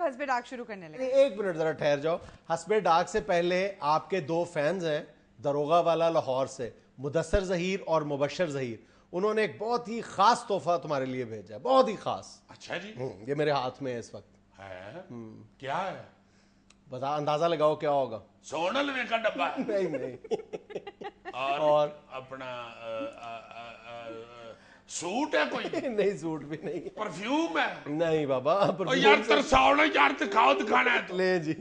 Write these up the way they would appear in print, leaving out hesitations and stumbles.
हस्बे डाक शुरू करने लगे। एक मिनट जरा ठहर जाओ। हस्बे डाक से पहले आपके दो फैंस हैं, दरोगा वाला लाहौर से, मुदस्सर ज़हीर और मुबशर ज़हीर। उन्होंने एक बहुत ही खास तोहफा तुम्हारे लिए भेजा है, बहुत ही खास। अच्छा जी। ये मेरे हाथ में है इस वक्त। है क्या है? बता, अंदाजा लगाओ क्या होगा। सोनल में का डब्बा है? नहीं नहीं। और अपना सूट है कोई? नहीं, सूट भी नहीं। परफ्यूम है? नहीं बाबा, और यार तरसाओ ना यार, दिखाओ, दिखाना है तो। ले जी,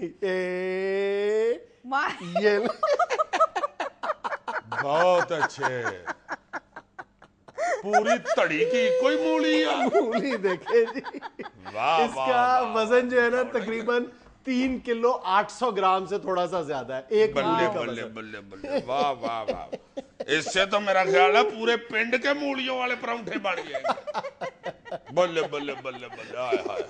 ये बहुत अच्छे, पूरी तड़ी की कोई मूली है। मूली देखे जी। वाह, इसका वजन जो है ना तकरीबन 3 किलो 800 ग्राम से थोड़ा सा ज्यादा है। एक बल्ले बल्ले बल्ले बल्ले, वाह वाह वाह। इससे तो मेरा ख्याल है पूरे पिंड के मूलियों वाले परांठे बन जाएंगे। बल्ले बल्ले बल्ले बल्ले, हाय हाय।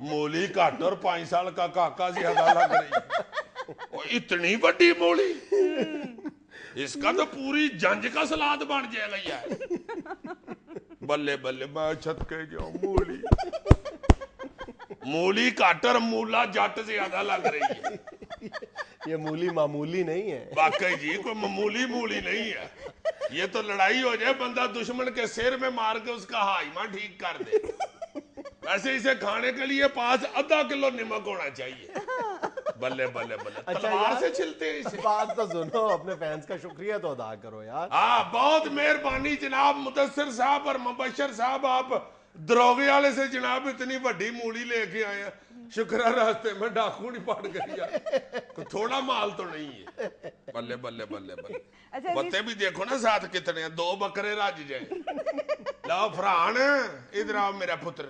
मूली घट और 5 साल का काका ज्यादा लग रही है। इतनी बड़ी मूली, इसका तो पूरी जंज का सलाद बन जाएगा यार। बल्ले बल्ले, मैं छत के जाऊं। मूली घट और मूला जट ज्यादा लग रही है। ये मूली मामूली नहीं है वाकई जी, कोई मामूली मूली नहीं है। ये तो लड़ाई हो जाए, बंदा दुश्मन के सिर में मार के उसका हाइमा ठीक कर दे। वैसे इसे खाने के लिए पास आधा किलो नमक होना चाहिए। बल्ले बल्ले बल्ले, तलवार से छिलते हैं इसे। बात तो सुनो, अपने फैंस का शुक्रिया तो अदा करो यार। हाँ, बहुत मेहरबानी जनाब मुदस्सिर साहब और मुबशर साहब, आप दरोगे वाले से जनाब इतनी बड़ी मूली लेके आए हैं। शुक्र है रास्ते में डाकू नहीं पड़ गई है। थोड़ा माल तो नहीं है। बल्ले बल्ले बल्ले बल्ले। अच्छा, बत्ते भी देखो ना साथ कितने हैं, 2 बकरे रज जाए। लो फरहान, इधर आओ मेरा पुत्र,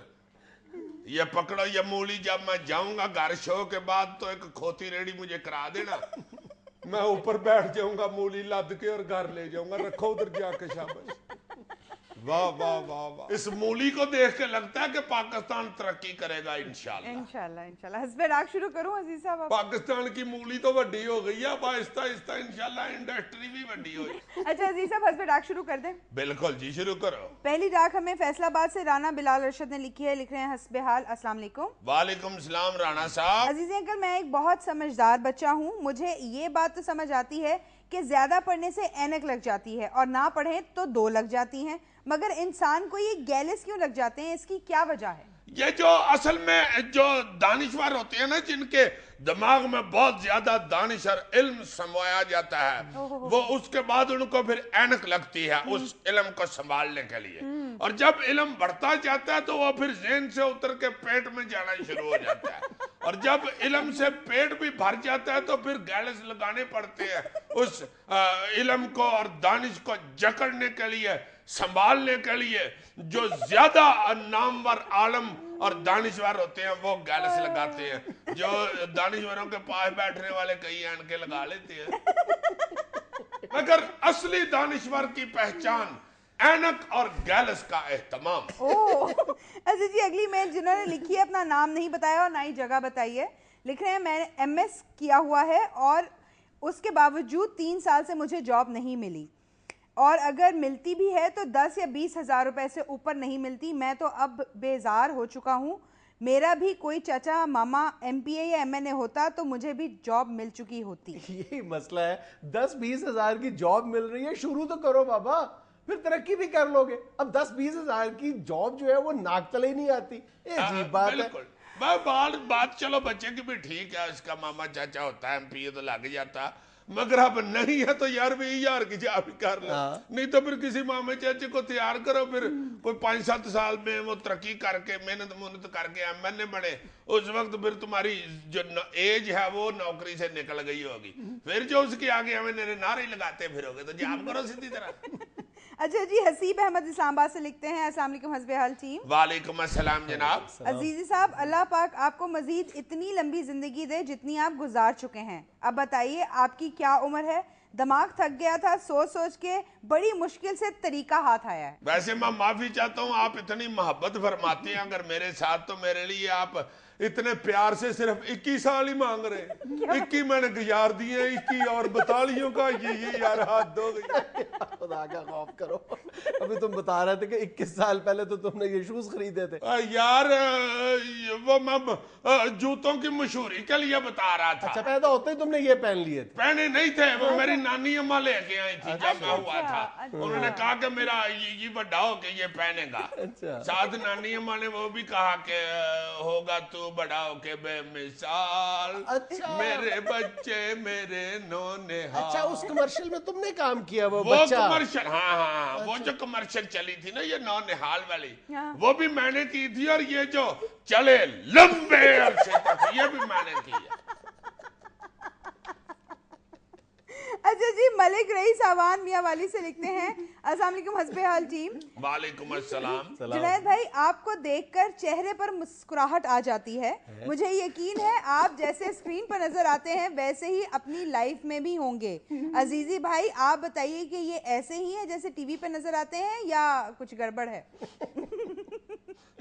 ये पकड़ो ये मूली। जब मैं जाऊंगा घर शो के बाद तो एक खोती रेडी मुझे करा देना, मैं ऊपर बैठ जाऊंगा मूली लद के और घर ले जाऊंगा। रखो उधर जाके, शाबाश। वाह वाह वाह वाह। इस मूली को देख के लगता है कि पाकिस्तान तरक्की करेगा इंशाल्लाह। इंशाल्लाह इंशाल्लाह। हस्बे डाक शुरू करूं अजीज साहब? पाकिस्तान की मूली तो बड़ी हो गई है, अब आहिस्ता आहिस्ता इंशाल्लाह इंडस्ट्री भी बड़ी होगी। अच्छा अजीज साहब, हस्बे डाक शुरू कर दें? बिल्कुल जी, शुरू करो। पहली डाक हमें फैसलाबाद से राना बिलाल अरशद ने लिखी है। लिख रहे हैं, हस्बे हाल, अस्सलाम वालेकुम। वालेकुम सलाम राणा साहब। अजीज अंकल, मैं एक बहुत समझदार बच्चा हूँ। मुझे ये बात तो समझ आती है कि ज्यादा पढ़ने से ऐनक लग जाती है और ना पढ़े तो 2 लग जाती हैं, मगर इंसान को ये गैलिस क्यों लग जाते हैं? इसकी क्या वजह है? ये जो असल में जो दानिश्वर होते हैं ना, जिनके दिमाग में बहुत ज्यादा दानिश और इल्म समाया जाता है, वो उसके बाद उनको फिर ऐनक लगती है उस इल्म को संभालने के लिए। और जब इल्म बढ़ता जाता है तो वो फिर ज़हन से उतर के पेट में जाना शुरू हो जाता है। और जब इल्म से पेट भी भर जाता है तो फिर गैलिस लगाने पड़ते हैं उस इल्म को और दानिश को जकड़ने के लिए, संभालने के लिए। जो ज्यादा नामवर आलम और दानिश्वर होते हैं वो गैलिस लगाते हैं। जो दानिश्वरों के पास बैठने वाले कई ऐनके लगा लेते हैं। मगर असली दानिश्वर की पहचान ऐनक और गैलिस का एहतमाम। ओह अच्छा जी, अगली मेल जिन्होंने लिखी है, अपना नाम नहीं बताया और ना ही जगह बताई है। लिख रहे हैं, मैंने MS किया हुआ है और उसके बावजूद 3 साल से मुझे जॉब नहीं मिली, और अगर मिलती भी है तो 10 या 20 हज़ार रुपए से ऊपर नहीं मिलती। मैं तो अब बेजार हो चुका हूँ। मेरा भी कोई चाचा मामा MPA या MNA होता तो मुझे भी जॉब मिल चुकी होती। यही मसला है, 10-20 हजार की जॉब मिल रही है, शुरू तो करो बाबा, फिर तरक्की भी कर लोगे। अब 10-20 हजार की जॉब जो है वो नाक तले ही नहीं आती। अजीब बात है। बात चलो बच्चे की भी ठीक है, इसका मामा चाचा होता है MPA तो लग जाता, मगर अब नहीं है तो यार भी यार की जॉब ही कर लो। नहीं तो फिर किसी मामे चाचे को तैयार करो, फिर कोई 5-7 साल में वो तरक्की करके मेहनत करके MNA बने। उस वक्त फिर तुम्हारी जो एज है वो नौकरी से निकल गई होगी, फिर जो उसके आगे हमें नारे लगाते फिरोगे तो जॉब करो सीधी तरह। अच्छा जी, हसीब अहमद इस्लामाबाद से लिखते हैं, अस्सलाम वालेकुम हस्बे हाल टीम। वालेकुम अस्सलाम जनाब। अजीजी साहब, अल्लाह पाक आपको मजीद इतनी लंबी जिंदगी दे जितनी आप गुजार चुके हैं। अब बताइए आपकी क्या उम्र है? दिमाग थक गया था, सोच सोच के बड़ी मुश्किल से तरीका हाथ आया है। वैसे मैं माफी चाहता हूँ, आप इतनी मोहब्बत फरमाते हैं अगर मेरे साथ, तो मेरे लिए आप इतने प्यार से सिर्फ 21 साल ही मांग रहे हैं। 21 मैंने गुजार दिए, 21 और बतालियों का ये यार हाथ धो गई। खुदा का खौफ करो। अभी तुम बता रहे थे कि 21 साल पहले तो तुमने ये शूज खरीदे थे। यार वो मैं जूतों की मशहूरी के लिए बता रहा था। अच्छा, पैदा होते ही तुमने ये पहन लिए थे? पहने नहीं थे, वो मेरी नानी अम्मा लेके आई थी जब मैं हुआ था। अच्छा। उन्होंने कहा कि मेरा ये बड़ा हो के ये पहनेगा। अच्छा। साथ नानी अम्मा ने वो भी कहा कि होगा तू बड़ा होके बेमिसाल। अच्छा। मेरे बच्चे मेरे नौनिहाल। अच्छा, उस कमर्शियल में तुमने काम किया? वो वो बच्चा? कमर्शियल, हाँ वो जो कमर्शियल चली थी ना ये नौनिहाल वाली, हाँ। वो भी मैंने की थी। और ये जो चले लंबे अरसे तक, ये भी मैंने की है। अच्छा जी, मलिक रईस आवान मियां वाली से लिखते हैं, अस्सलाम वालेकुम हस्बे हाल टीम। वालेकुम अस्सलाम। जुनैद भाई, आपको देखकर चेहरे पर मुस्कुराहट आ जाती है। मुझे यकीन है आप जैसे स्क्रीन पर नजर आते हैं वैसे ही अपनी लाइफ में भी होंगे। अजीजी भाई, आप बताइए कि ये ऐसे ही है जैसे टीवी पे नजर आते हैं या कुछ गड़बड़ है?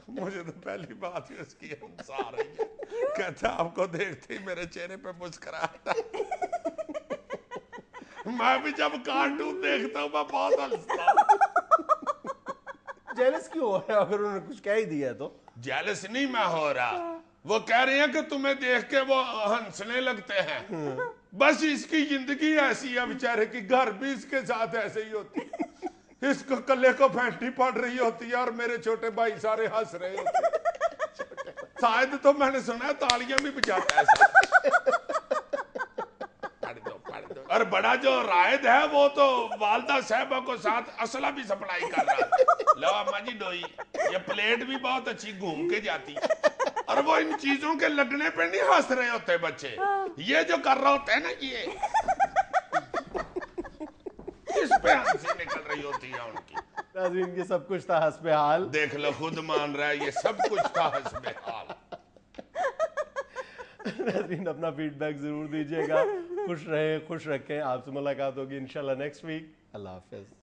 मुझे तो पहली बात ही उसकी हंस आ रही है। कहता आपको देखते ही मेरे चेहरे पे मुस्कुराहट आ। मैं भी जब कार्टून देखता हूँ मैं बहुत हंसता हूँ। जेलस क्यों हो रहे हो अगर उन्होंने कुछ कह ही दिया तो? जेलस नहीं मैं हो रहा, वो कह रहे हैं कि तुम्हें देख के वो हंसने लगते हैं। बस इसकी जिंदगी ऐसी है बेचारे की, घर भी इसके साथ ऐसे ही होती है। इसको कल्ले को फैंटी पड़ रही होती है और मेरे छोटे भाई सारे हंस रहे होते हैं। शायद तो मैंने सुना है तालियां भी बजाता है। और बड़ा जो रायद है वो तो वालदा साहबा को साथ असला भी सप्लाई कर रहा है। लो अम्मा जी डोई, ये प्लेट भी बहुत अच्छी घूम के जाती। और वो इन चीजों के लगने पे नहीं हंस रहे होते बच्चे, ये जो कर रहे होते हैं ना ये, इस पे हंसी निकल रही होती है उनकी। नाज़रीन, ये सब कुछ था हस्बे हाल। देख लो, खुद मान रहा है ये सब कुछ था हस्बे हाल। नाज़रीन, अपना फीडबैक जरूर दीजिएगा। खुश रहें, खुश रखें। आपसे मुलाकात होगी इंशाल्लाह नेक्स्ट वीक। अल्लाह हाफिज।